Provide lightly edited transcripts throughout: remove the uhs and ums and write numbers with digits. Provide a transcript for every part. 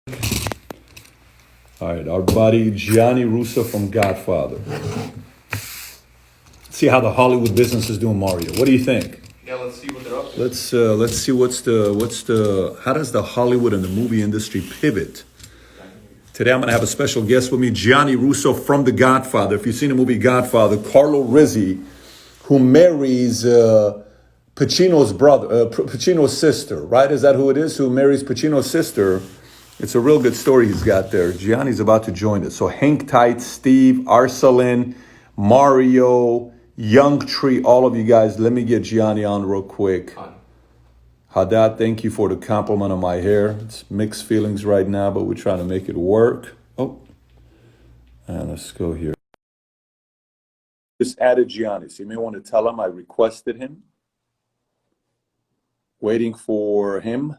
All right, our buddy Gianni Russo from Godfather. See how the Hollywood business is doing, Mario. What do you think? Yeah, let's see what they're up to. Let's see what's the how does the Hollywood and the movie industry pivot? Today I'm gonna have a special guest with me, Gianni Russo from The Godfather. If you've seen the movie Godfather, Carlo Rizzi, who marries Pacino's brother, Pacino's sister, right? Is that who it is? Who marries Pacino's sister? It's a real good story he's got there. Gianni's about to join us. So hang tight, Steve, Arcelin, Mario, Young Tree, all of you guys. Let me get Gianni on real quick. Haddad, thank you for the compliment on my hair. It's mixed feelings right now, but we're trying to make it work. Oh, and let's go here. Just added Gianni, so you may want to tell him I requested him. Waiting for him.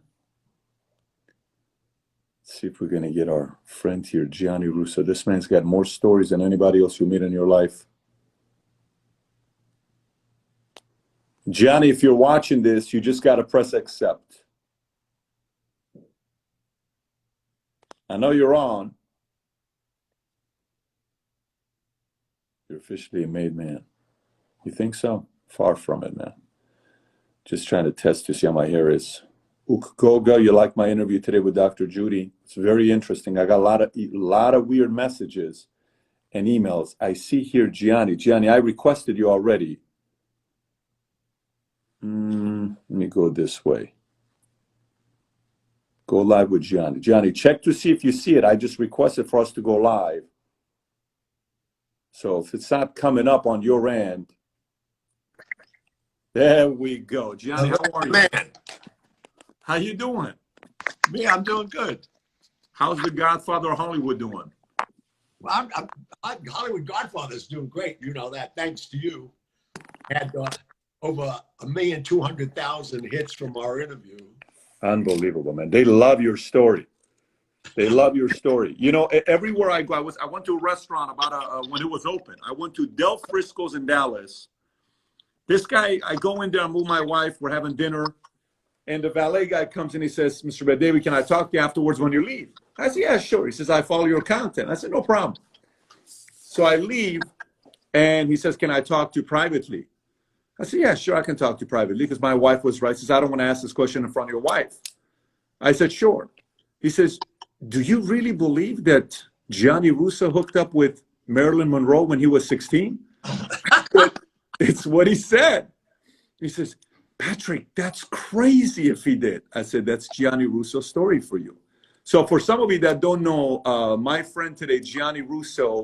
Let's see if we're going to get our friend here, Gianni Russo. This man's got more stories than anybody else you meet in your life. Gianni, if you're watching this, you just got to press accept. I know you're on. You're officially a made man. You think so? Far from it, man. Just trying to test to see how my hair is. Goga, you like my interview today with Dr. Judy? It's very interesting. I got a lot of weird messages and emails. I see here, Gianni. Gianni, I requested you already. Let me go this way. Go live with Gianni. Gianni, check to see if you see it. I just requested for us to go live. So if it's not coming up on your end, there we go. Gianni, how are you? Man, How you doing? me, I'm doing good. How's the Godfather of Hollywood doing? Well, Hollywood Godfather's doing great. You know that, thanks to you. Had over 1,200,000 hits from our interview. Unbelievable, man. They love your story. They love your story. You know, everywhere I go, I went to a restaurant about when it was open. I went to Del Frisco's in Dallas. This guy, I go in there, I'm with my wife, we're having dinner, and the valet guy comes in, he says, Mr. Bedevi, can I talk to you afterwards when you leave? I said, yeah, sure. He says, I follow your content. I said, no problem. So I leave, and he says, can I talk to you privately? I said, yeah, sure, I can talk to you privately, because my wife was right. He says, I don't want to ask this question in front of your wife. I said, sure. He says, do you really believe that Gianni Russo hooked up with Marilyn Monroe when he was 16? It's what he said. He says, Patrick, that's crazy if he did. I said, that's Gianni Russo's story for you. So for some of you that don't know, my friend today, Gianni Russo.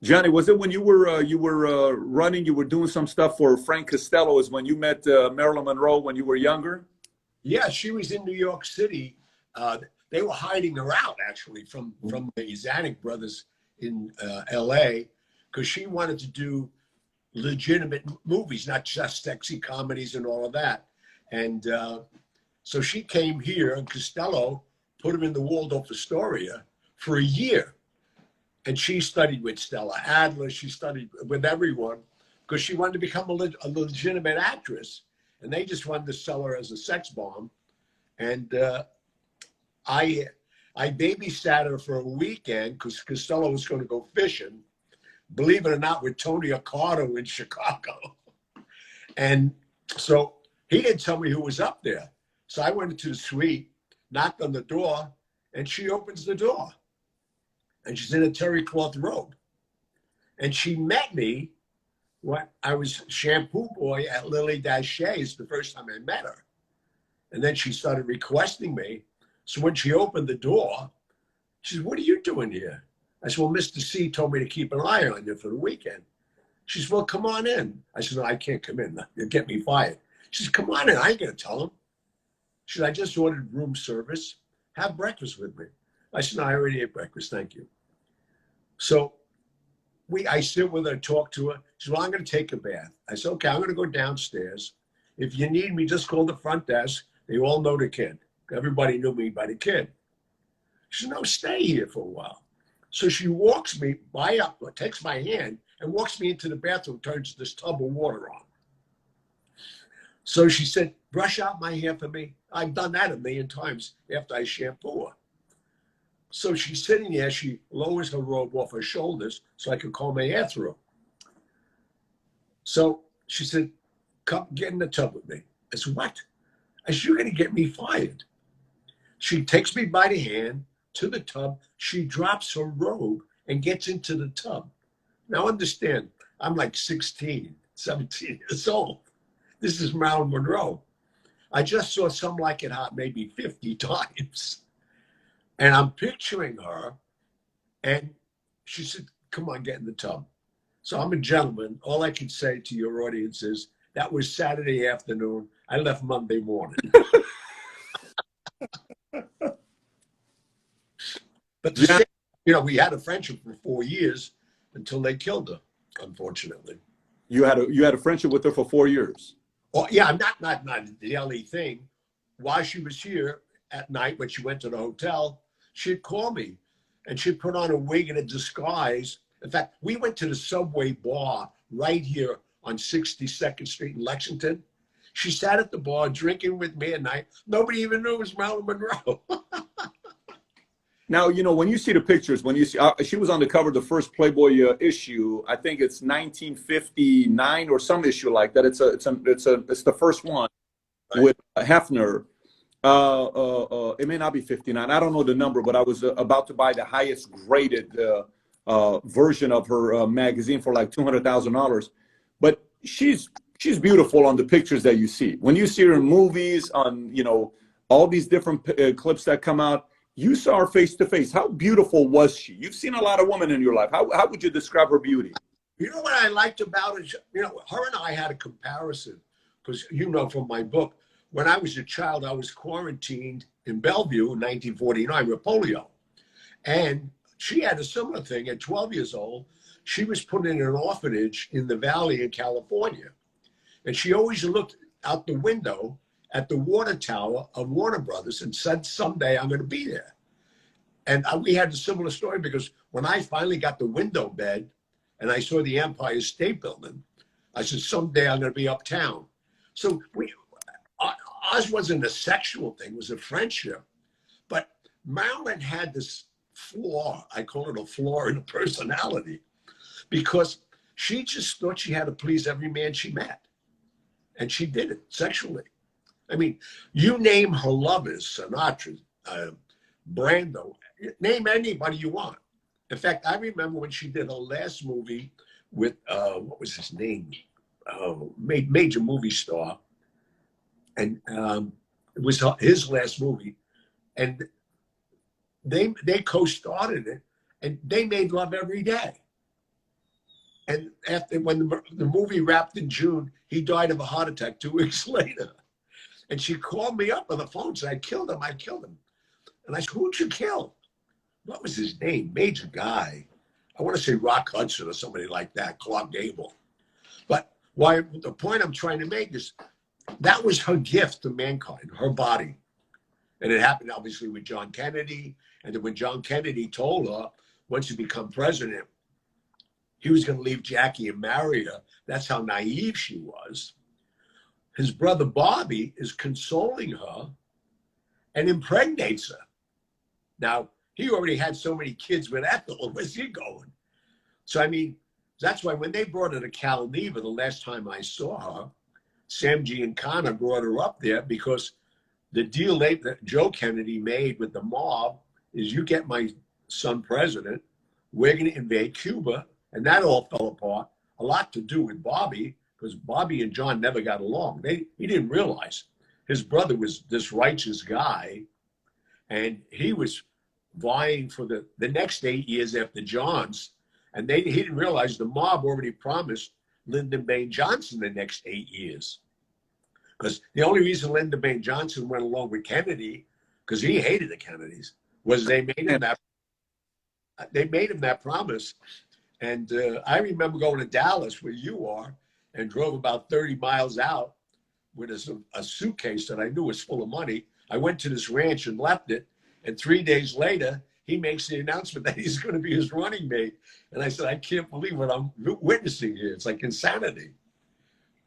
Gianni, was it when you were running, you were doing some stuff for Frank Costello, is when you met Marilyn Monroe when you were younger? Yeah, she was in New York City. They were hiding her out, actually, from the Zanuck brothers in L.A. because she wanted to do legitimate movies, not just sexy comedies and all of that. And so she came here, and Costello put him in the Waldorf Astoria for a year. And she studied with Stella Adler. She studied with everyone because she wanted to become a legitimate actress. And they just wanted to sell her as a sex bomb. And I babysat her for a weekend because Costello was going to go fishing, believe it or not, with Tony Accardo in Chicago. And so he didn't tell me who was up there. So I went into the suite, knocked on the door, and she opens the door. And she's in a terrycloth robe. And she met me when I was shampoo boy at Lily Shay's the first time I met her. And then she started requesting me. So when she opened the door, she said, what are you doing here? I said, well, Mr. C told me to keep an eye on you for the weekend. She said, well, come on in. I said, no, I can't come in. You'll get me fired. She said, come on in. I ain't going to tell him. She said, I just ordered room service. Have breakfast with me. I said, no, I already ate breakfast. Thank you. So I sit with her, talk to her. She said, well, I'm going to take a bath. I said, okay, I'm going to go downstairs. If you need me, just call the front desk. They all know the kid. Everybody knew me by the kid. She said, no, stay here for a while. So she walks me takes my hand and walks me into the bathroom, turns this tub of water on. So she said, brush out my hair for me. I've done that a million times after I shampoo her. So she's sitting there. She lowers her robe off her shoulders so I could comb my hair through. So she said, come get in the tub with me. I said, what? I said, you're going to get me fired. She takes me by the hand to the tub. She drops her robe and gets into the tub. Now understand, I'm like 16, 17 years old. This is Marilyn Monroe. I just saw Some Like It Hot maybe 50 times. And I'm picturing her. And she said, come on, get in the tub. So I'm a gentleman. All I can say to your audience is that was Saturday afternoon. I left Monday morning. But Yeah. you know, we had a friendship for 4 years until they killed her, unfortunately. You had a friendship with her for 4 years. Oh yeah, not a daily thing. While she was here at night when she went to the hotel, she'd call me and she'd put on a wig and a disguise. In fact, we went to the Subway bar right here on 62nd Street in Lexington. She sat at the bar drinking with me at night. Nobody even knew it was Marilyn Monroe. Now, you know, when you see the pictures, when you see, she was on the cover of the first Playboy issue. I think it's 1959 or some issue like that. It's the first one, right, with Hefner. It may not be 59. I don't know the number, but I was about to buy the highest graded version of her magazine for like $200,000. But she's beautiful on the pictures that you see. When you see her in movies, on, you know, all these different clips that come out, you saw her face to face. How beautiful was she? You've seen a lot of women in your life. How would you describe her beauty? You know what I liked about it? You know, her and I had a comparison because, you know, from my book, when I was a child, I was quarantined in Bellevue in 1949 with polio. And she had a similar thing. At 12 years old, she was put in an orphanage in the Valley in California. And she always looked out the window at the water tower of Warner Brothers and said, someday I'm going to be there. And we had a similar story because when I finally got the window bed and I saw the Empire State Building, I said, someday I'm going to be uptown. So ours wasn't a sexual thing, it was a friendship. But Marilyn had this flaw, I call it a flaw in her personality, because she just thought she had to please every man she met. And she did it sexually. I mean, you name her lovers, Sinatra, Brando, name anybody you want. In fact, I remember when she did her last movie with, what was his name? Major movie star. And it was his last movie. And they co-starred it, and they made love every day. And after, when the movie wrapped in June, he died of a heart attack 2 weeks later. And she called me up on the phone and said, I killed him. And I said, who'd you kill? What was his name? Major guy. I want to say Rock Hudson or somebody like that, Clark Gable. But the point I'm trying to make is that was her gift to mankind, her body. And it happened obviously with John Kennedy. And then when John Kennedy told her, once you become president, he was going to leave Jackie and marry her. That's how naive she was. His brother Bobby is consoling her and impregnates her. Now, he already had so many kids with Ethel. Where's he going? So, I mean, that's why when they brought her to Calneva the last time I saw her, Sam Giancana brought her up there because the deal that Joe Kennedy made with the mob is you get my son president, we're going to invade Cuba. And that all fell apart. A lot to do with Bobby, because Bobby and John never got along. He didn't realize his brother was this righteous guy, and he was vying for the next 8 years after John's, and he didn't realize the mob already promised Lyndon Baines Johnson the next 8 years. Because the only reason Lyndon Baines Johnson went along with Kennedy, because he hated the Kennedys, was they made him that promise. And I remember going to Dallas, where you are, and drove about 30 miles out with a suitcase that I knew was full of money. I went to this ranch and left it. And 3 days later, he makes the announcement that he's going to be his running mate. And I said, I can't believe what I'm witnessing here. It's like insanity.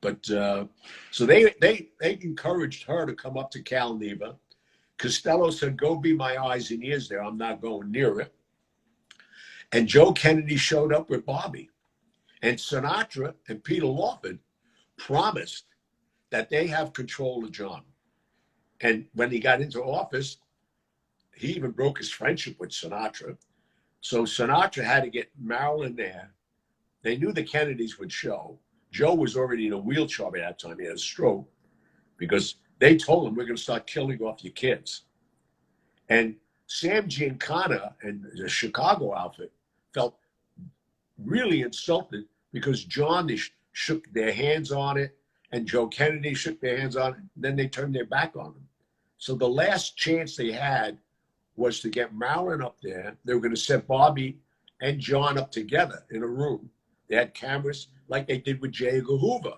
But so they encouraged her to come up to Calneva. Costello said, go be my eyes and ears there. I'm not going near it. And Joe Kennedy showed up with Bobby. And Sinatra and Peter Lawford promised that they have control of John. And when he got into office, he even broke his friendship with Sinatra. So Sinatra had to get Marilyn there. They knew the Kennedys would show. Joe was already in a wheelchair by that time. He had a stroke because they told him, we're going to start killing off your kids. And Sam Giancana and the Chicago outfit felt really insulted because John shook their hands on it and Joe Kennedy shook their hands on it. Then they turned their back on him. So the last chance they had was to get Marilyn up there. They were going to set Bobby and John up together in a room. They had cameras like they did with J. Edgar Hoover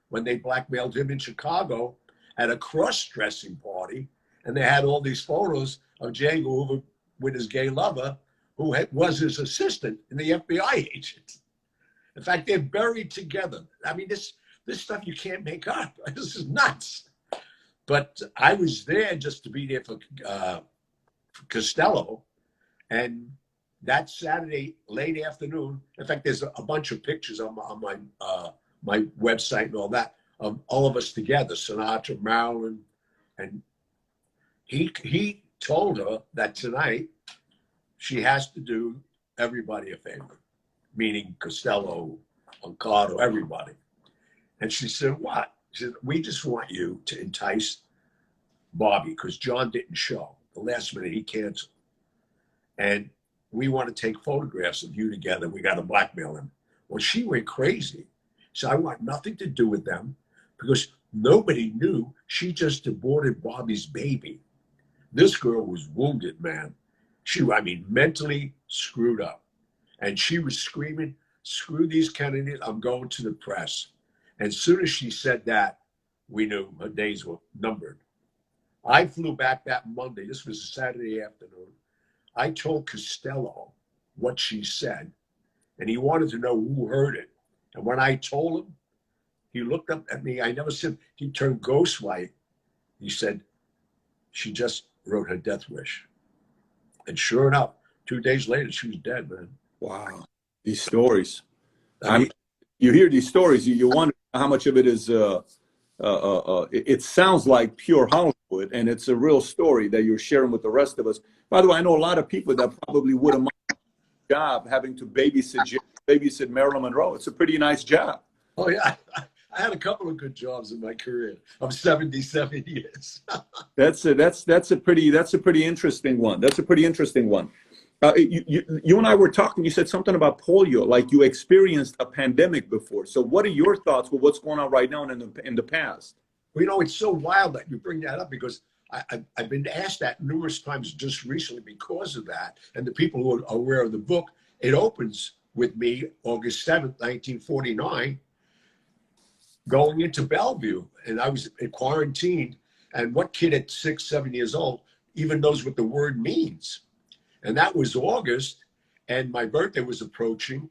when they blackmailed him in Chicago at a cross-dressing party. And they had all these photos of J. Edgar Hoover with his gay lover, who was his assistant and the FBI agent. In fact, they're buried together. I mean, this stuff you can't make up. This is nuts. But I was there just to be there for Costello. And that Saturday, late afternoon, in fact, there's a bunch of pictures on my website and all that, of all of us together, Sinatra, Marilyn, and he told her that tonight she has to do everybody a favor, meaning Costello, Accardo, everybody. And she said, what? She said, we just want you to entice Bobby because John didn't show. The last minute he canceled. And we want to take photographs of you together. We got to blackmail him. Well, she went crazy. So I want nothing to do with them because nobody knew she just aborted Bobby's baby. This girl was wounded, man. Mentally screwed up. And she was screaming, screw these Kennedys, I'm going to the press. And as soon as she said that, we knew her days were numbered. I flew back that Monday. This was a Saturday afternoon. I told Costello what she said, and he wanted to know who heard it. And when I told him, he looked up at me. I never said, he turned ghost white. He said, she just wrote her death wish. And sure enough, 2 days later, she was dead, man. Wow. These stories. I mean, you hear these stories, you wonder how much of it is, it sounds like pure Hollywood, and it's a real story that you're sharing with the rest of us. By the way, I know a lot of people that probably wouldn't mind a job having to babysit Marilyn Monroe. It's a pretty nice job. Oh, yeah. I had a couple of good jobs in my career. I'm 77 years. That's a pretty interesting one. That's a pretty interesting one. You and I were talking, you said something about polio, like you experienced a pandemic before. So what are your thoughts with what's going on right now and in the past? Well, you know, it's so wild that you bring that up because I've been asked that numerous times just recently because of that. And the people who are aware of the book, it opens with me August 7th, 1949, going into Bellevue. And I was quarantined. And what kid at 6, 7 years old even knows what the word means? And that was August, and my birthday was approaching,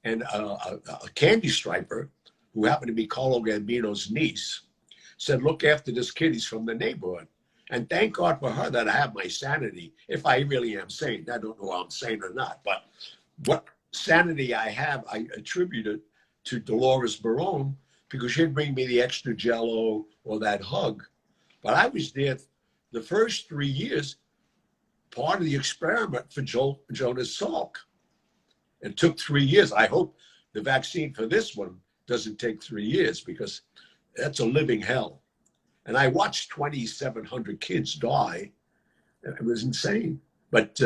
and a candy striper, who happened to be Carlo Gambino's niece, said, look after this kid, he's from the neighborhood. And thank God for her that I have my sanity, if I really am sane. I don't know if I'm sane or not, but what sanity I have, I attribute it to Dolores Barone, because she'd bring me the extra Jell-O or that hug. But I was there the first 3 years, part of the experiment for Jonas Salk. It took 3 years. I hope the vaccine for this one doesn't take 3 years because that's a living hell. And I watched 2,700 kids die. It was insane. But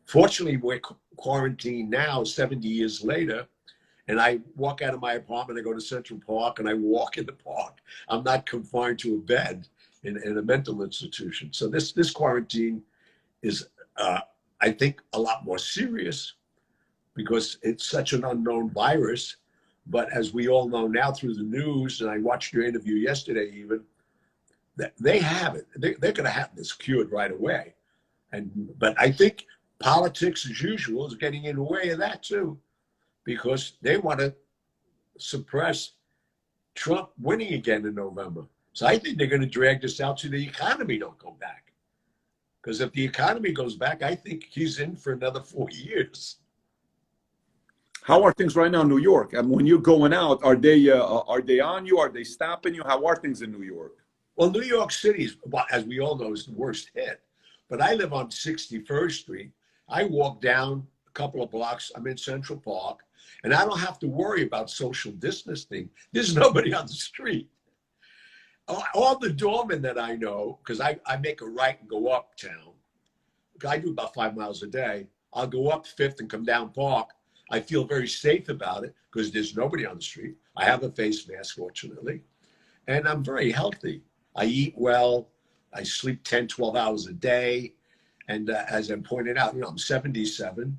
fortunately, we're quarantined now, 70 years later. And I walk out of my apartment, I go to Central Park, and I walk in the park. I'm not confined to a bed in a mental institution. So this quarantine is, I think, a lot more serious because it's such an unknown virus. But as we all know now through the news, and I watched your interview yesterday even, they have it. They're going to have this cured right away. But I think politics, as usual, is getting in the way of that too, because they want to suppress Trump winning again in November. So I think they're going to drag this out so the economy don't go back. Because if the economy goes back, I think he's in for another 4 years. How are things right now in New York? I mean, when you're going out, are they on you? Are they stopping you? How are things in New York? Well, New York City, as we all know, is the worst hit. But I live on 61st Street. I walk down a couple of blocks. I'm in Central Park, and I don't have to worry about social distancing. There's nobody on the street. All the doormen that I know, because I make a right and go uptown. I do about 5 miles a day. I'll go up Fifth and come down Park. I feel very safe about it because there's nobody on the street. I have a face mask, fortunately, and I'm very healthy. I eat well. I sleep 10, 12 hours a day. And as I pointed out, I'm 77.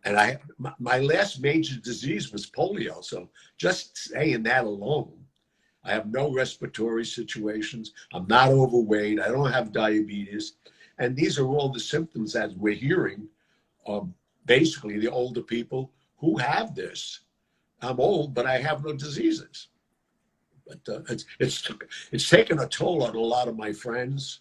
And my last major disease was polio. So just saying that alone, I have no respiratory situations. I'm not overweight. I don't have diabetes. And these are all the symptoms that we're hearing of basically the older people who have this. I'm old, but I have no diseases. But it's taken a toll on a lot of my friends.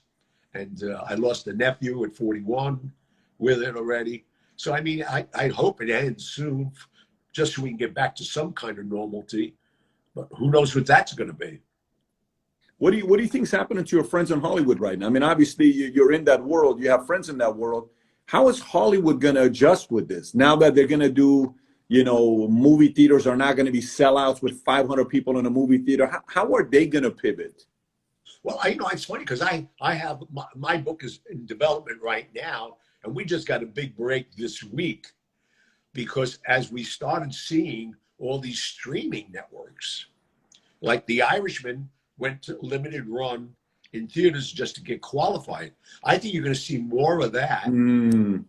And I lost a nephew at 41 with it already. So, I mean, I hope it ends soon just so we can get back to some kind of normalcy. But who knows what that's going to be. What do you think's happening to your friends in Hollywood right now? I mean, obviously you're in that world. You have friends in that world. How is Hollywood going to adjust with this now that they're going to do, movie theaters are not going to be sellouts with 500 people in a movie theater? How are they going to pivot? Well, it's funny because I have my book is in development right now, and we just got a big break this week because as we started seeing all these streaming networks, like The Irishman went to limited run in theaters just to get qualified. I think you're going to see more of that. And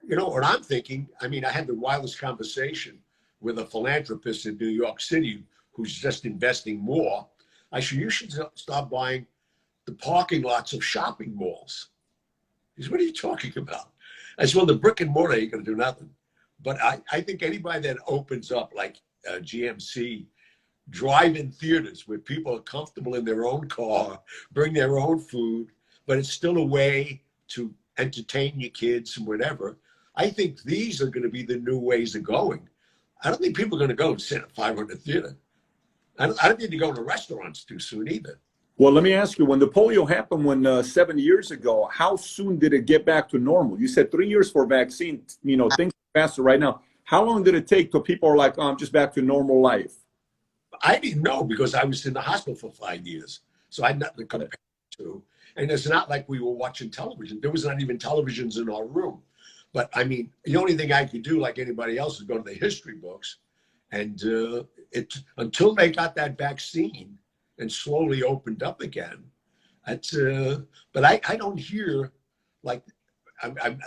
what I'm thinking, I mean, I had the wildest conversation with a philanthropist in New York City who's just investing more. I said, you should start buying the parking lots of shopping malls. He said, what are you talking about? I said, well, the brick and mortar ain't going to do nothing. But I think anybody that opens up like GMC, drive-in theaters where people are comfortable in their own car, bring their own food, but it's still a way to entertain your kids and whatever. I think these are going to be the new ways of going. I don't think people are going to go and sit at 500 theater. I don't think they're going to restaurants too soon either. Well, let me ask you, when the polio happened 7 years ago, how soon did it get back to normal? You said 3 years for vaccine, things are faster right now. How long did it take till people are like, oh, I'm just back to normal life? I didn't know because I was in the hospital for 5 years. So I had nothing to compare to. And it's not like we were watching television. There was not even televisions in our room. But I mean, the only thing I could do like anybody else is go to the history books. And until they got that vaccine and slowly opened up again, but I don't hear, like, I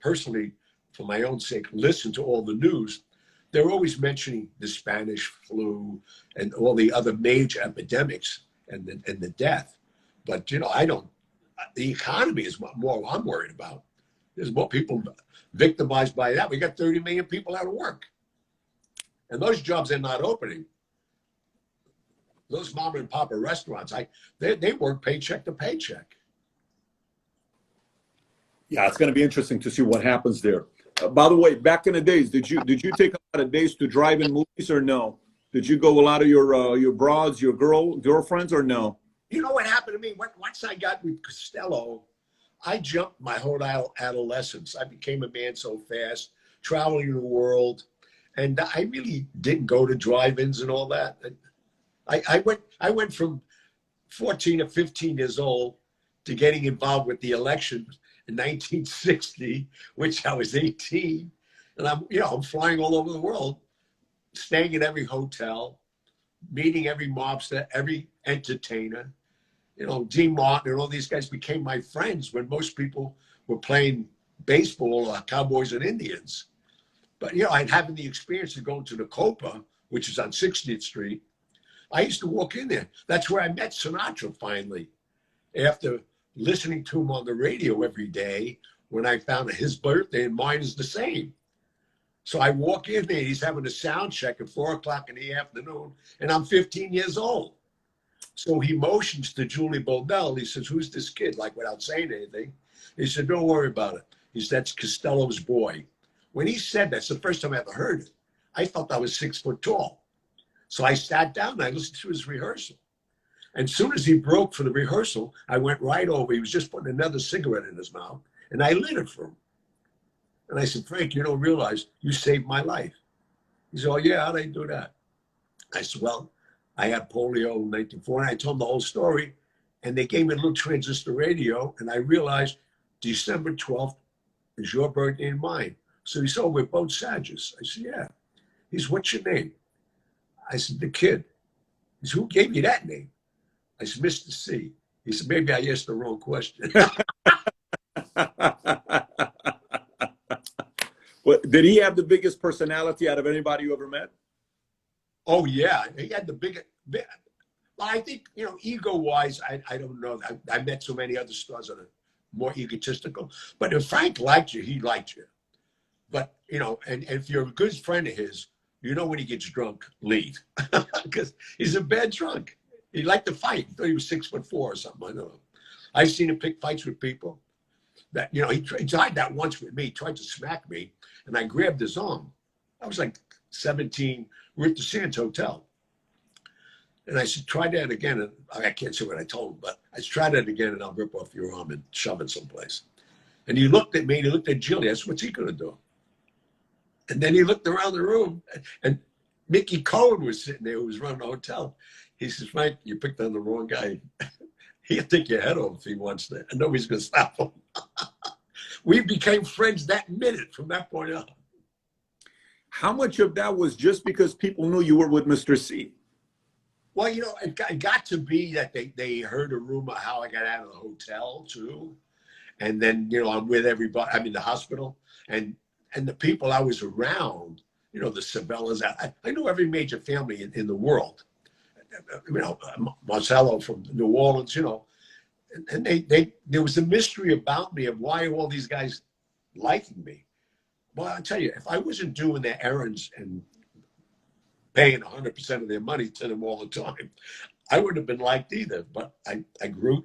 personally, for my own sake, listen to all the news. They're always mentioning the Spanish flu and all the other major epidemics and the death. But, the economy is more I'm worried about. There's more people victimized by that. We got 30 million people out of work. And those jobs are not opening. Those mom and papa restaurants, they work paycheck to paycheck. Yeah, it's going to be interesting to see what happens there. By the way, back in the days, did you take a lot of days to drive in movies or no? Did you go a lot of your broads, your girlfriends or no? You know what happened to me? Once I got with Costello, I jumped my whole adolescence. I became a man so fast, traveling the world, and I really didn't go to drive-ins and all that. I went from 14 to 15 years old to getting involved with the election in 1960, which I was 18, and I'm flying all over the world, staying in every hotel, meeting every mobster, every entertainer. Dean Martin and all these guys became my friends when most people were playing baseball or Cowboys and Indians. But I'd having the experience of going to the Copa, which is on 60th Street. I used to walk in there. That's where I met Sinatra finally, after listening to him on the radio every day when I found that his birthday and mine is the same. So I walk in there, he's having a sound check at 4 o'clock in the afternoon, and I'm 15 years old. So he motions to Julie Bodell. He says, who's this kid? Like, without saying anything. He said, don't worry about it. He said, that's Costello's boy. When he said that, it's the first time I ever heard it. I felt I was 6 foot tall. So I sat down and I listened to his rehearsal. And as soon as he broke for the rehearsal, I went right over. He was just putting another cigarette in his mouth, and I lit it for him. And I said, Frank, you don't realize you saved my life. He said, oh, yeah, how'd I do that? I said, well, I had polio in 1904, and I told him the whole story. And they gave me a little transistor radio, and I realized December 12th is your birthday and mine. So he said, oh, we're both Sages. I said, yeah. He said, what's your name? I said, the Kid. He said, who gave you that name? I said, Mr. C. He said, maybe I asked the wrong question. Well, did he have the biggest personality out of anybody you ever met? Oh, yeah. He had the biggest. Well, I think, ego-wise, I don't know. I met so many other stars that are more egotistical. But if Frank liked you, he liked you. But, and if you're a good friend of his, when he gets drunk, leave. Because he's a bad drunk. He liked to fight. He thought he was 6'4" or something. I don't know. I've seen him pick fights with people. That he tried that once with me. He tried to smack me, and I grabbed his arm. I was like 17. We're at the Sands Hotel, and I said, "Try that again." And I can't say what I told him, but I said, "Try that again, and I'll rip off your arm and shove it someplace." And he looked at me. And he looked at Jionni. I said, "What's he going to do?" And then he looked around the room, and Mickey Cohen was sitting there, who was running the hotel. He says, Frank, you picked on the wrong guy. He'll take your head off if he wants to. And nobody's going to stop him. We became friends that minute from that point on. How much of that was just because people knew you were with Mr. C? Well, it got to be that they heard a rumor how I got out of the hotel, too. And then, I'm with everybody. I'm in the hospital. And the people I was around, the Sabellas, I know every major family in the world. Marcello from New Orleans, and there was a mystery about me of why all these guys liking me. Well, I'll tell you, if I wasn't doing their errands and paying 100% of their money to them all the time, I wouldn't have been liked either. But I grew,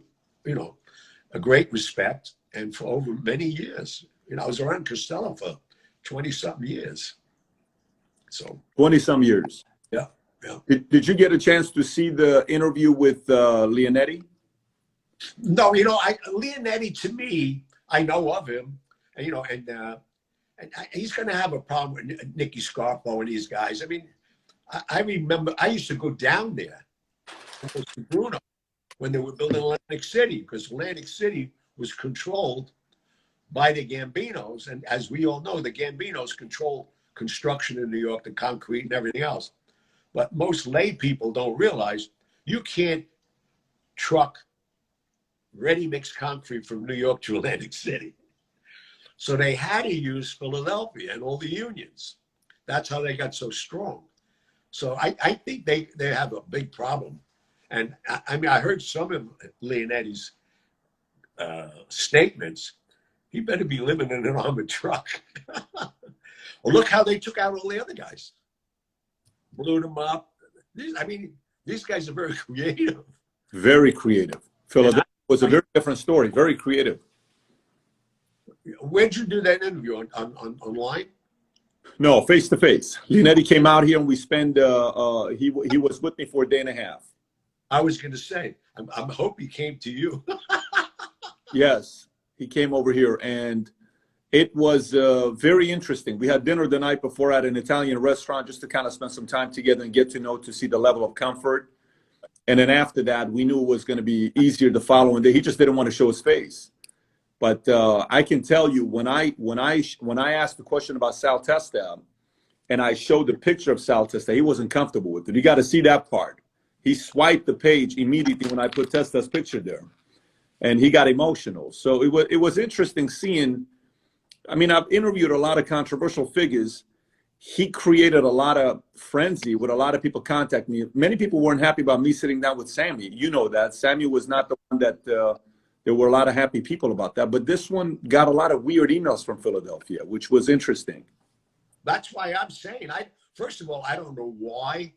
a great respect, and for over many years, I was around Costello for 20-something years. So 20-some years. Yeah. Yeah. Did you get a chance to see the interview with Leonetti? No, Leonetti, to me, I know of him, and he's going to have a problem with Nicky Scarpo and these guys. I mean, I remember I used to go down there to Bruno when they were building Atlantic City, because Atlantic City was controlled by the Gambinos. And as we all know, the Gambinos control construction in New York, the concrete and everything else. But most lay people don't realize you can't truck ready-mix concrete from New York to Atlantic City. So they had to use Philadelphia and all the unions. That's how they got so strong. So I think they have a big problem. And I heard some of Leonetti's statements. He better be living in an armored truck. Well, look how they took out all the other guys. Blew them up. These guys are very creative. Very creative. Philadelphia was a very different story. Very creative. Where'd you do that interview? Online? No, face to face. Leonetti came out here, and we spent. He was with me for a day and a half. I was going to say, I hope he came to you. Yes, he came over here, and it was very interesting. We had dinner the night before at an Italian restaurant just to kind of spend some time together and get to see the level of comfort. And then after that, we knew it was going to be easier the following day. He just didn't want to show his face. But I can tell you, when I asked the question about Sal Testa, and I showed the picture of Sal Testa, he wasn't comfortable with it. You got to see that part. He swiped the page immediately when I put Testa's picture there, and he got emotional. So it was interesting seeing. I mean, I've interviewed a lot of controversial figures. He created a lot of frenzy with a lot of people contacting me. Many people weren't happy about me sitting down with Sammy. You know that. Sammy was not the one that there were a lot of happy people about that. But this one got a lot of weird emails from Philadelphia, which was interesting. That's why I'm saying, first of all, I don't know why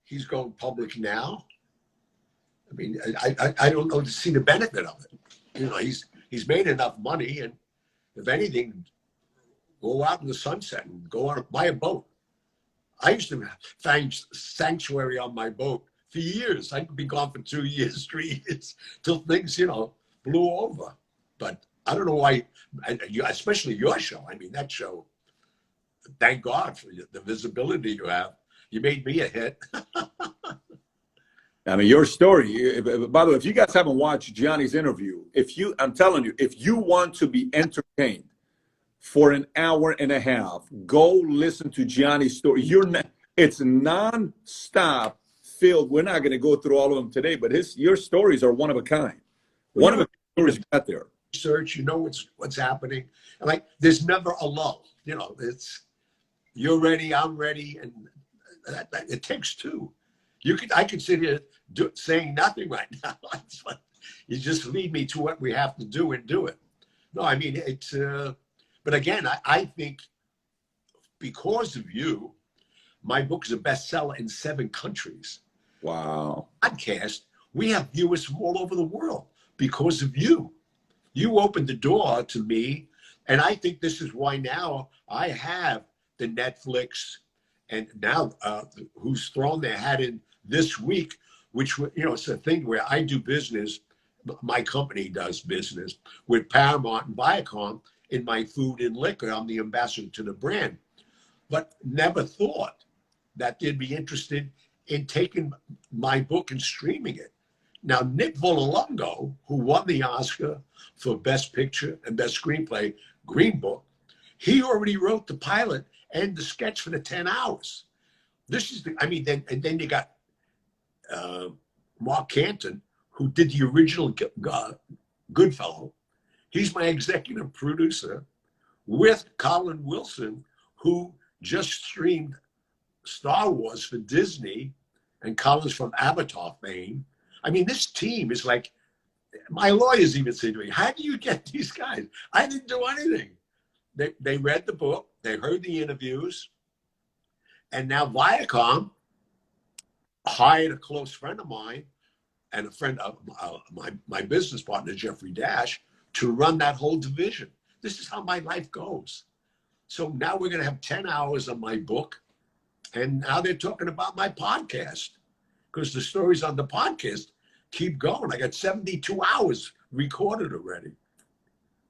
he's going public now. I mean, I don't know to see the benefit of it. he's made enough money, and if anything, go out in the sunset and go on buy a boat. I used to find sanctuary on my boat for years. I could be gone for 2 years, 3 years, till things, you know, blew over. But I don't know why, especially your show. I mean, that show, thank God for the visibility you have. You made me a hit. I mean, your story, by the way, if you guys haven't watched Gianni's interview, I'm telling you, if you want to be entertained for an hour and a half, go listen to Gianni's story. It's non-stop filled. We're not going to go through all of them today, but your stories are one of a kind. One of the stories you got there. Research, you know what's happening. And like, there's never a lull. You know, you're ready, I'm ready, and it takes two. I could sit here saying nothing right now. You just lead me to what we have to do and do it. No, I mean, it's. But again, I think because of you, my book is a bestseller in 7 countries. Wow. Podcast, we have viewers from all over the world because of you. You opened the door to me, and I think this is why now I have the Netflix, and now who's thrown their hat in this week, which, you know, it's a thing where I do business. My company does business with Paramount and Viacom in my food and liquor. I'm the ambassador to the brand, but never thought that they'd be interested in taking my book and streaming it. Now, Nick Vallelonga, who won the Oscar for Best Picture and Best Screenplay, Green Book, he already wrote the pilot and the sketch for the 10 hours. This is and then you got Mark Canton, who did the original Goodfellow. He's my executive producer with Colin Wilson, who just streamed Star Wars for Disney, and Colin's from Avatar fame. I mean, this team is like, my lawyers even say to me, how do you get these guys? I didn't do anything. They read the book, they heard the interviews, and now Viacom hired a close friend of mine and a friend of my business partner, Jeffrey Dash, to run that whole division. This is how my life goes. So now we're going to have 10 hours of my book, and now they're talking about my podcast because the stories on the podcast keep going. I got 72 hours recorded already.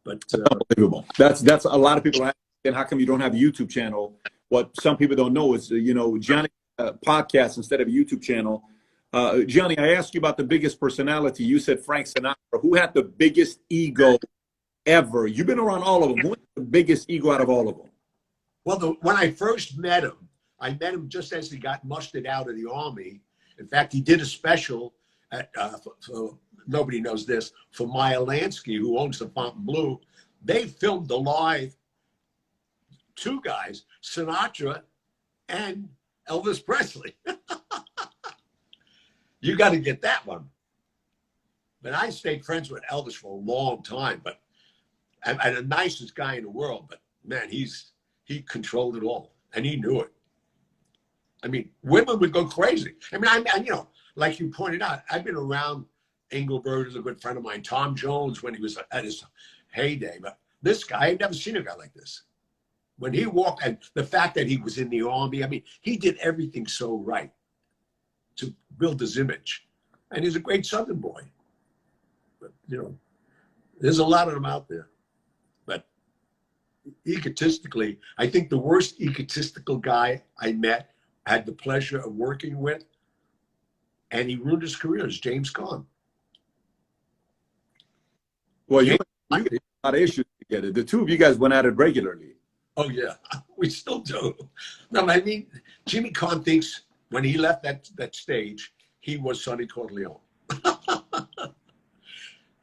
But unbelievable. That's a lot of people asking, how come you don't have a YouTube channel? What some people don't know is, you know, Gianni podcast instead of a YouTube channel. Gianni, I asked you about the biggest personality. You said Frank Sinatra. Who had the biggest ego ever? You've been around all of them. Who had the biggest ego out of all of them? Well, when I first met him, I met him just as he got mustered out of the Army. In fact, he did a special at, nobody knows this, for Maya Lansky, who owns the Fontainebleau. They filmed the live 2 guys, Sinatra and Elvis Presley. You got to get that one. But I stayed friends with Elvis for a long time, but and the nicest guy in the world. But man, he controlled it all, and he knew it. I mean, women would go crazy. I mean, I you know, like you pointed out, I've been around. Engelbert is a good friend of mine. Tom Jones, when he was at his heyday, but this guy, I've never seen a guy like this. When he walked, and the fact that he was in the Army, I mean, he did everything so right to build his image. And he's a great Southern boy. But, you know, there's a lot of them out there. But egotistically, I think the worst egotistical guy I met, had the pleasure of working with, and he ruined his career, is James Caan. Well, you get a lot of issues together. The two of you guys went at it regularly. Oh, yeah, we still do. No, I mean, Jimmy Caan thinks when he left that stage, he was Sonny Corleone.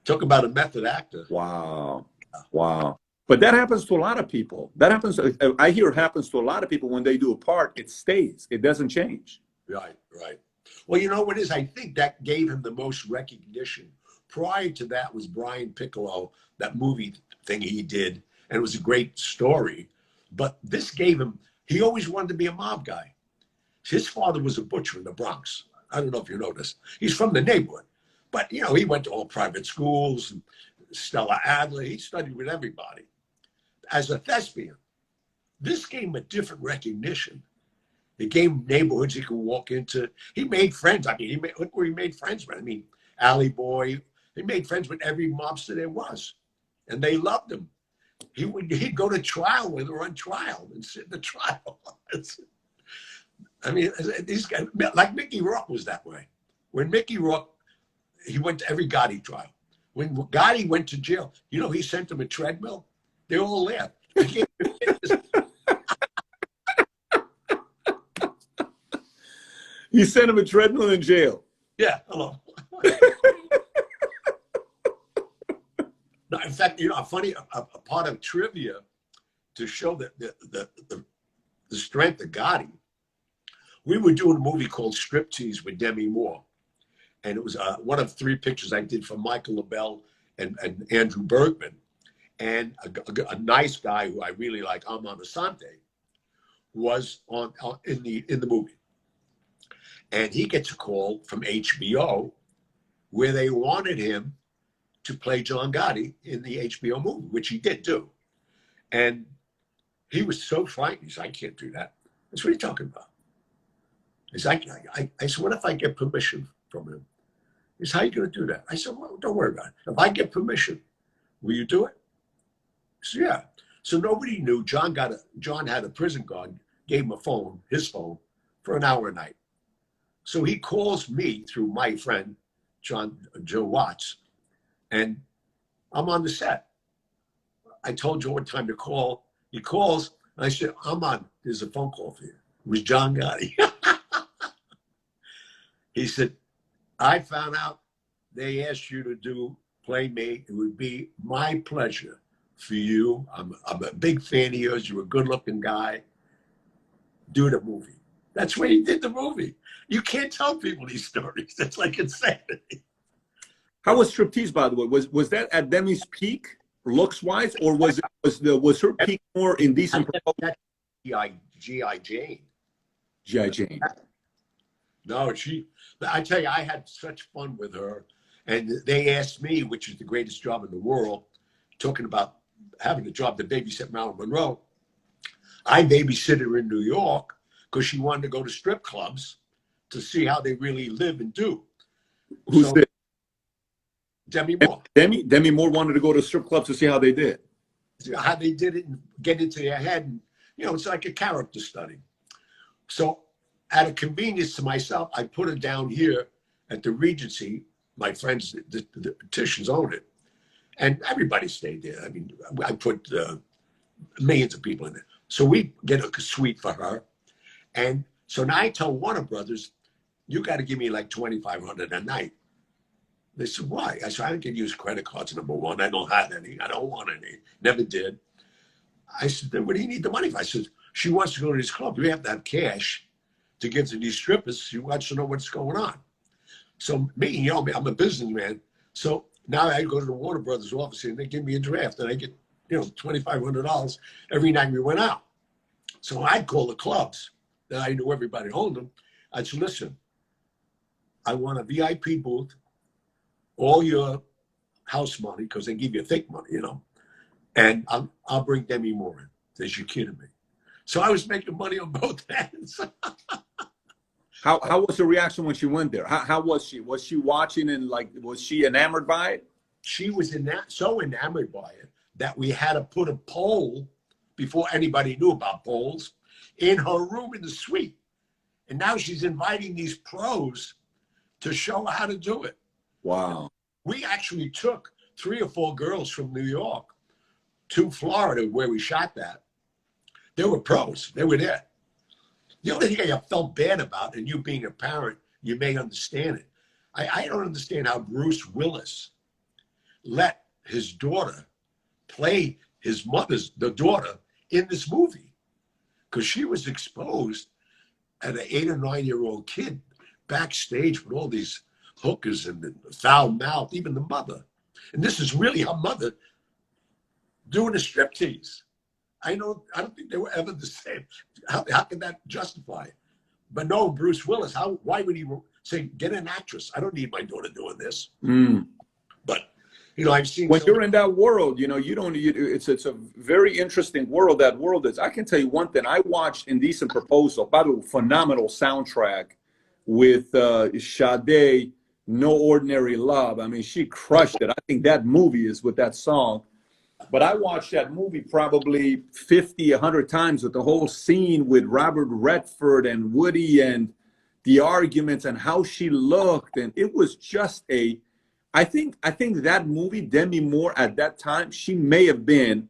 Talk about a method actor. Wow. Wow. But that happens to a lot of people. That happens, I hear it happens to a lot of people when they do a part, it stays. It doesn't change. Right, right. Well, you know what it is? I think that gave him the most recognition. Prior to that was Brian Piccolo, that movie thing he did, and it was a great story. But this gave him, he always wanted to be a mob guy. His father was a butcher in the Bronx. I don't know if you know this. He's from the neighborhood. But, you know, he went to all private schools and Stella Adler. He studied with everybody. As a thespian, this gave him a different recognition. It gave him neighborhoods he could walk into. He made friends. I mean, look where he made friends with. I mean, Alley Boy. He made friends with every mobster there was, and they loved him. He'd go to trial when they were on trial and sit in the trial. I mean, these guys, like Mickey Rourke was that way. When Mickey Rourke, he went to every Gotti trial. When Gotti went to jail, you know, he sent him a treadmill. They all laughed. He sent him a treadmill in jail. Yeah, hello. No, in fact, you know, a funny a part of trivia to show that the strength of Gotti. We were doing a movie called Striptease with Demi Moore, and it was one of 3 pictures I did for Michael LaBelle and Andrew Bergman, and a nice guy who I really like, Armand Asante, was in the movie, and he gets a call from HBO where they wanted him to play John Gotti in the HBO movie, which he did do. And he was so frightened. He said, I can't do that. That's what are you talking about? He said, I said, what if I get permission from him? He said, how are you going to do that? I said, well, don't worry about it. If I get permission, will you do it? He said, yeah. So nobody knew. John had a prison guard, gave him a phone, his phone, for an hour a night. So he calls me through my friend, Joe Watts, and I'm on the set. I told Joe what time to call. He calls, and I said, I'm on. There's a phone call for you. It was John Gotti. He said, I found out they asked you to play me. It would be my pleasure for you. I'm a big fan of yours. You're a good-looking guy. Do the movie. That's where he did the movie. You can't tell people these stories. It's like insanity. How was Striptease, by the way? Was that at Demi's peak, looks-wise, or was her peak more indecent? G.I. Jane. G.I. Jane. No, I tell you, I had such fun with her. And they asked me, which is the greatest job in the world, talking about having a job to babysit Marilyn Monroe. I babysit her in New York because she wanted to go to strip clubs to see how they really live and do. Who's this? Demi Moore. Demi Moore wanted to go to strip clubs to see how they did. How they did it and get into their head. And, you know, it's like a character study. So out of convenience to myself, I put her down here at the Regency. My friends, the petitions own it. And everybody stayed there. I mean, I put millions of people in there. So we get a suite for her. And so now I tell Warner Brothers, you got to give me like $2,500 a night. They said, why? I said, I can use credit cards, number one. I don't have any. I don't want any. Never did. I said, then what do you need the money for? I said, she wants to go to these clubs. We have to have cash to give to these strippers. She wants to know what's going on. So me, you know, I'm a businessman. So now I go to the Warner Brothers office and they give me a draft and I get, you know, $2,500 every night we went out. So I'd call the clubs that I knew everybody owned them. I'd say, listen, I want a VIP booth, all your house money, because they give you thick money, you know, and I'll bring Demi Moore in. Says, you're kidding me. So I was making money on both ends. How was the reaction when she went there? How was she? Was she watching and like, was she enamored by it? She was so enamored by it that we had to put a pole before anybody knew about poles in her room in the suite. And now she's inviting these pros to show her how to do it. Wow. We actually took 3 or 4 girls from New York to Florida where we shot that. They were pros. They were there. The only thing I felt bad about, and you being a parent, you may understand it. I don't understand how Bruce Willis let his daughter play the daughter in this movie, because she was exposed as an 8 or 9-year-old kid backstage with all these hookers and the foul mouth, even the mother. And this is really her mother doing a striptease. I don't think they were ever the same. How can that justify it? But no, Bruce Willis, why would he say, get an actress? I don't need my daughter doing this. Mm. But You know, I've seen When so you're in that world, you know, it's a very interesting world. That world is. I can tell you one thing. I watched Indecent Proposal. By the way, phenomenal soundtrack with Sade, No Ordinary Love. I mean, she crushed it. I think that movie is with that song. But I watched that movie probably 50, 100 times with the whole scene with Robert Redford and Woody and the arguments and how she looked. And it was just I think that movie, Demi Moore, at that time, she may have been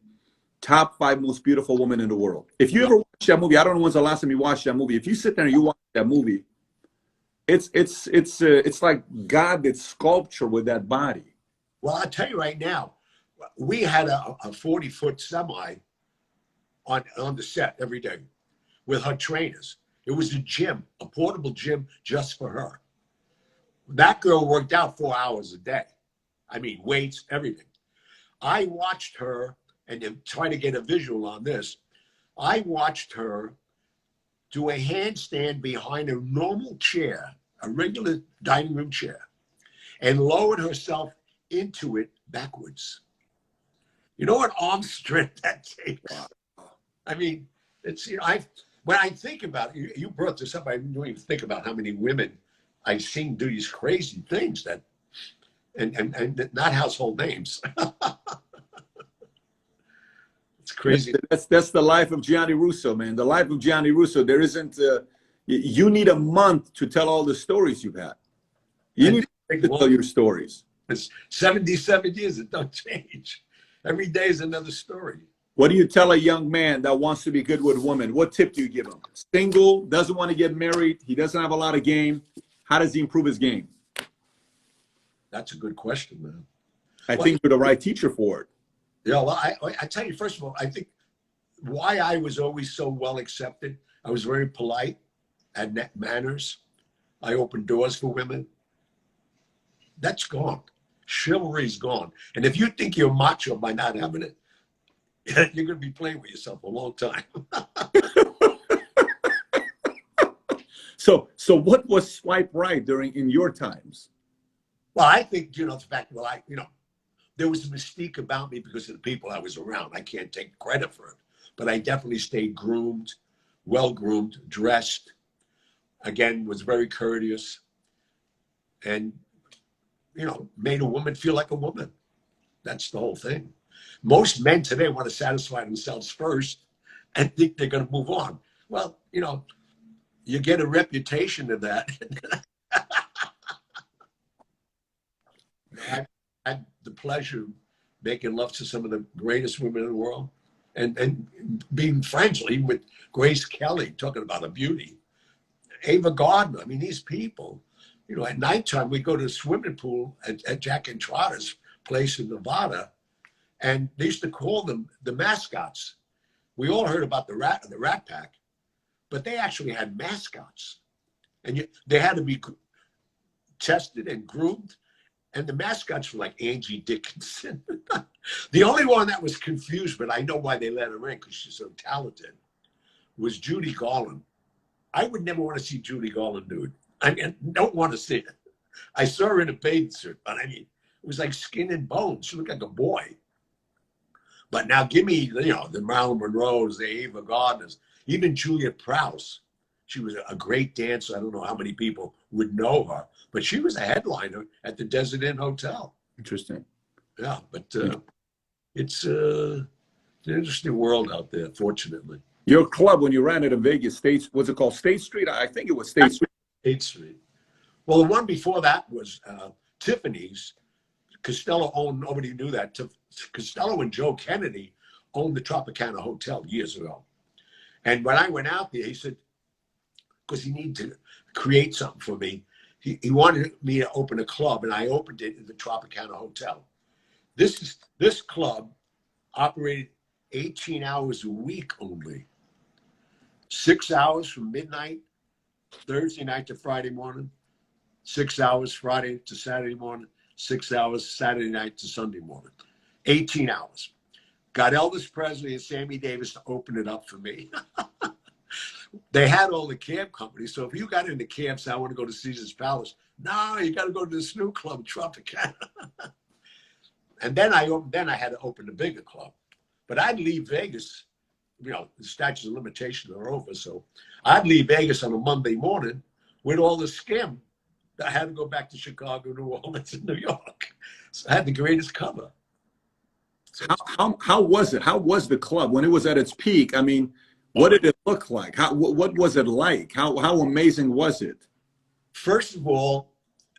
top 5 most beautiful woman in the world. If you ever watch that movie, I don't know when's the last time you watched that movie. If you sit there and you watch that movie, it's like God did sculpture with that body. well, I'll tell you right now, we had a 40-foot semi on the set every day with her trainers. It was a gym, a portable gym just for her. That girl worked out 4 hours a day. I mean, weights, everything. I watched her, and to try to get a visual on this, I watched her do a handstand behind a normal chair, a regular dining room chair, and lowered herself into it backwards. You know what arm strength that takes? I mean, it's, you know, when I think about it, you brought this up, I don't even think about how many women I've seen do these crazy things that, and not household names. It's crazy. That's the life of Gianni Russo, man. The life of Gianni Russo. There isn't. You need a month to tell all the stories you've had. You need to tell your stories. It's 77 years. It don't change. Every day is another story. What do you tell a young man that wants to be good with a woman? What tip do you give him? Single, doesn't want to get married. He doesn't have a lot of game. How does he improve his game? That's a good question, man. I think you're the right teacher for it. Yeah, well, I tell you, first of all, I think why I was always so well accepted, I was very polite, had manners. I opened doors for women. That's gone. Chivalry's gone. And if you think you're macho by not having it, you're going to be playing with yourself a long time. So what was swipe right in your times? Well, I think, you know, the fact, well, there was a mystique about me because of the people I was around. I can't take credit for it, but I definitely stayed groomed, well-groomed, dressed, again, was very courteous, and, you know, made a woman feel like a woman. That's the whole thing. Most men today want to satisfy themselves first and think they're going to move on. Well, you know, you get a reputation of that. I had the pleasure of making love to some of the greatest women in the world and being friends even with Grace Kelly, talking about a beauty. Ava Gardner. I mean, these people, you know, at nighttime, we go to the swimming pool at Jack and Trotter's place in Nevada, and they used to call them the mascots. We all heard about the Rat Pack, but they actually had mascots, and they had to be tested and groomed. And the mascots were like Angie Dickinson. The only one that was confused, but I know why they let her in because she's so talented, was Judy Garland. I would never want to see Judy Garland nude. I mean, don't want to see it. I saw her in a bathing suit, but I mean, it was like skin and bones. She looked like a boy. But now give me, you know, the Marilyn Monroes, the Ava Gardners, even Julia Prowse. She was a great dancer. I don't know how many people would know her, but she was a headliner at the Desert Inn Hotel. Interesting. Yeah, but it's an interesting world out there, fortunately. Your club, when you ran it in Vegas, was it called State Street? I think it was State Street. State Street. Well, the one before that was Tiffany's. Costello owned, nobody knew that. Costello and Joe Kennedy owned the Tropicana Hotel years ago. And when I went out there, he said, because he needed to create something for me, he wanted me to open a club, and I opened it in the Tropicana Hotel. This club operated 18 hours a week only. 6 hours from midnight, Thursday night to Friday morning, 6 hours Friday to Saturday morning, 6 hours Saturday night to Sunday morning. 18 hours. Got Elvis Presley and Sammy Davis to open it up for me. They had all the cab companies. So if you got into cabs, I want to go to Caesar's Palace. No, you got to go to the Snoo Club, Tropicana. And then I had to open a bigger club. But I'd leave Vegas, you know, the statutes of limitations are over. So I'd leave Vegas on a Monday morning with all the skim. I had to go back to Chicago, New Orleans, and New York. So I had the greatest cover. So How was it? How was the club when it was at its peak? I mean, what did it look like? What was it like? How amazing was it? first of all,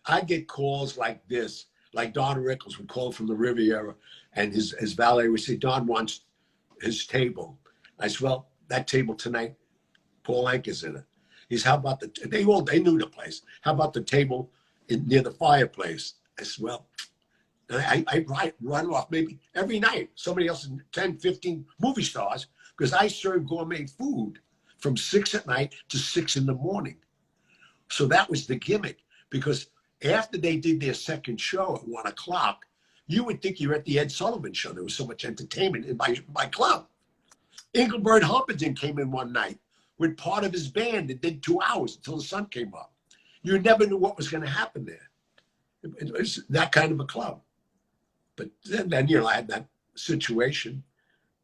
I get calls like this, like Don Rickles would call from the Riviera, and his valet would say, Don wants his table. I said, well, that table tonight, Paul Anka's in it. He said, how about they knew the place. How about the table near the fireplace? I said, well, I run off maybe every night. Somebody else, 10, 15 movie stars, because I serve gourmet food from 6 at night to 6 in the morning. So that was the gimmick, because after they did their second show at 1 o'clock, you would think you're at the Ed Sullivan Show. There was so much entertainment in my club. Engelbert Humperdinck came in one night with part of his band and did 2 hours until the sun came up. You never knew what was going to happen there. It was that kind of a club. But then you know, I had that situation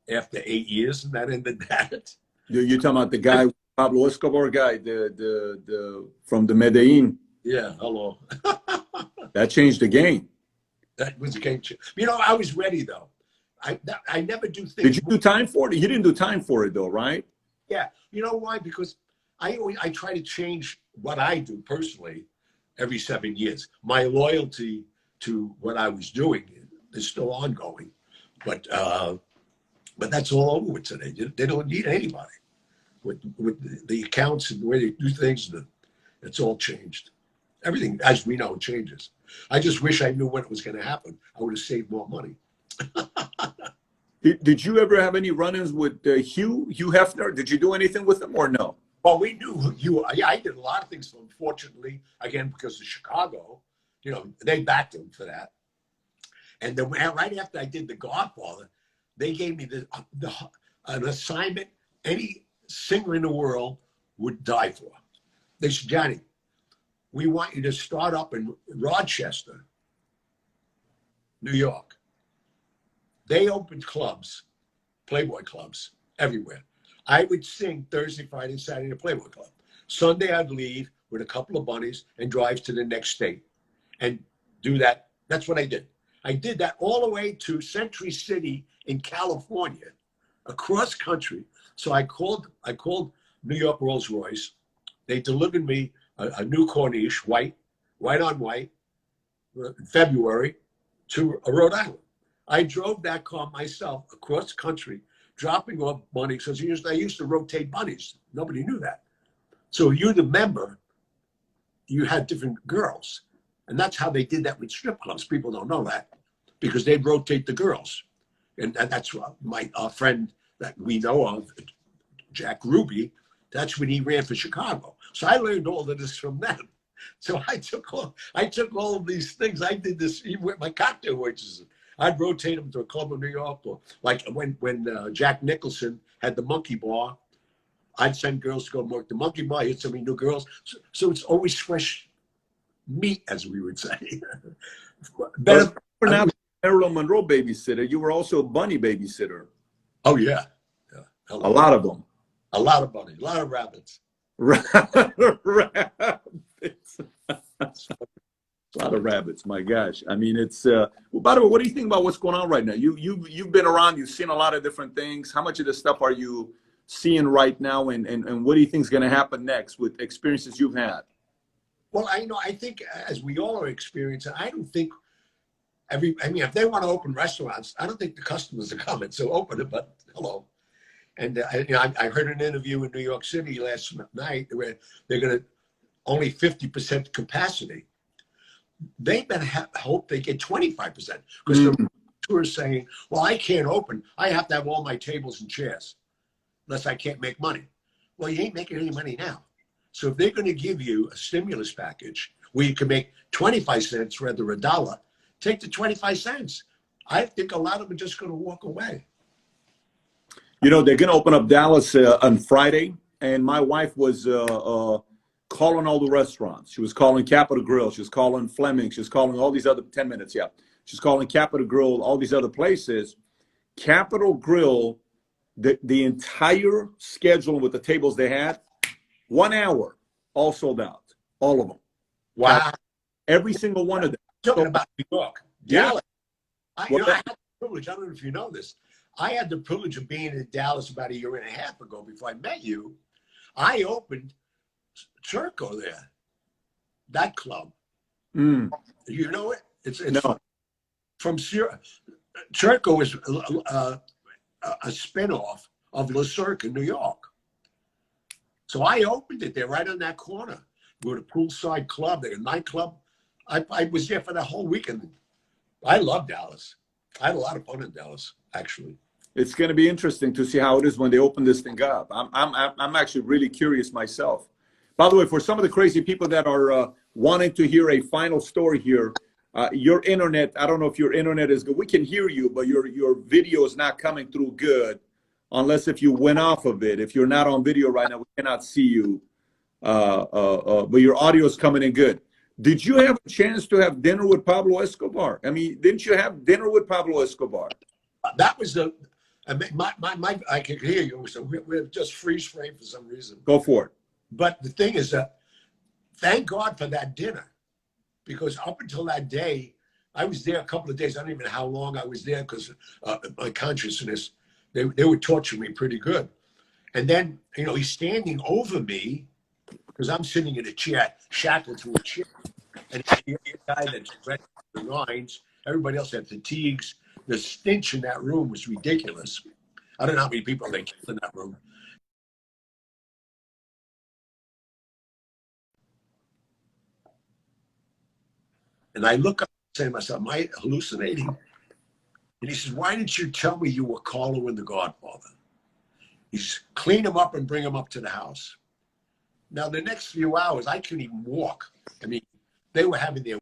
after 8 years, and that ended that. You're talking about the guy, Pablo Escobar guy, the from the Medellin. Yeah, hello. That changed the game. That was a game changer. You know, I was ready though. I never do things. Did you do time for it? You didn't do time for it though, right? Yeah. You know why? Because I try to change what I do personally every 7 years. My loyalty to what I was doing is still ongoing, but that's all over with today. They don't need anybody with the accounts and the way they do things. It's all changed. Everything, as we know, changes. I just wish I knew when it was going to happen. I would have saved more money. Did you ever have any run-ins with Hugh Hefner? Did you do anything with him or no? Well, we knew Hugh. Yeah, I did a lot of things. Unfortunately, again, because of Chicago, you know, they backed him for that. And then right after I did The Godfather, they gave me an assignment any singer in the world would die for. They said, Johnny, we want you to start up in Rochester, New York. They opened clubs, Playboy clubs, everywhere. I would sing Thursday, Friday, Saturday at Playboy Club. Sunday, I'd leave with a couple of bunnies and drive to the next state and do that. That's what I did. I did that all the way to Century City in California, across country. So I called New York Rolls Royce. They delivered me a new Corniche, white on white, in February to Rhode Island. I drove that car myself across country, dropping off bunnies, because I used to rotate bunnies. Nobody knew that. So you're the member, you had different girls. And that's how they did that with strip clubs. People don't know that, because they'd rotate the girls. And that's what our friend that we know of, Jack Ruby, that's when he ran for Chicago. So I learned all of this from them. So I took all of these things. I did this even with my cocktail waitresses. I'd rotate them to a club in New York, or like when Jack Nicholson had the Monkey Bar, I'd send girls to go work the Monkey Bar. He'd send me new girls. So it's always fresh meat, as we would say. But you're not Marilyn Monroe babysitter. You were also a bunny babysitter. Oh yeah, yeah. A lot of them. A lot of bunnies, a lot of rabbits. Rabbits. A lot of rabbits. My gosh. I mean, it's. Well, by the way, what do you think about what's going on right now? You've been around. You've seen a lot of different things. How much of this stuff are you seeing right now, and what do you think is going to happen next with experiences you've had? Well, I think as we all are experiencing, I don't think if they want to open restaurants, I don't think the customers are coming. So open it, but hello. And I heard an interview in New York City last night where they're going to only 50% capacity. They better hope they get 25%, because the tour is saying, well, I can't open. I have to have all my tables and chairs, unless I can't make money. Well, you ain't making any money now. So if they're going to give you a stimulus package where you can make 25 cents rather than $1, take the 25 cents. I think a lot of them are just going to walk away. You know, they're going to open up Dallas on Friday, and my wife was calling all the restaurants. She was calling Capital Grill. She was calling Fleming. She was calling all these other 10 minutes. Yeah. she's calling Capitol Grill, all these other places. Capitol Grill, the entire schedule with the tables they had, 1 hour, all sold out, all of them. Wow. Every single one of them. Talking about New York, Yeah. Dallas. I had the privilege. I don't know if you know this. I had the privilege of being in Dallas about 1.5 years ago before I met you. I opened Circo there, that club. Mm. You know it? It's No. from Circo is a spinoff of Le Cirque in New York. So I opened it there right on that corner. We were a poolside club, there, a nightclub. I was there for the whole weekend. I love Dallas. I had a lot of fun in Dallas, actually. It's going to be interesting to see how it is when they open this thing up. I'm actually really curious myself. By the way, for some of the crazy people that are wanting to hear a final story here, your internet, I don't know if your internet is good. We can hear you, but your video is not coming through good unless if you went off of it. If you're not on video right now, we cannot see you. But your audio is coming in good. Did you have a chance to have dinner with Pablo Escobar? I mean, didn't you have dinner with Pablo Escobar? That was the, I could hear you. So we're just freeze frame for some reason. Go for it. But the thing is that, thank God for that dinner, because up until that day, I was there a couple of days. I don't even know how long I was there because my consciousness, they were torturing me pretty good. And then, you know, he's standing over me because I'm sitting in a chair, shackled to a chair. And he's a guy that's ready for the lines. Everybody else had fatigues. The stench in that room was ridiculous. I don't know how many people they killed in that room. And I look up and say to myself, am I hallucinating? And he says, why didn't you tell me you were Carlo in The Godfather? He's clean him up and bring him up to the house. Now, the next few hours, I couldn't even walk. I mean, they were having their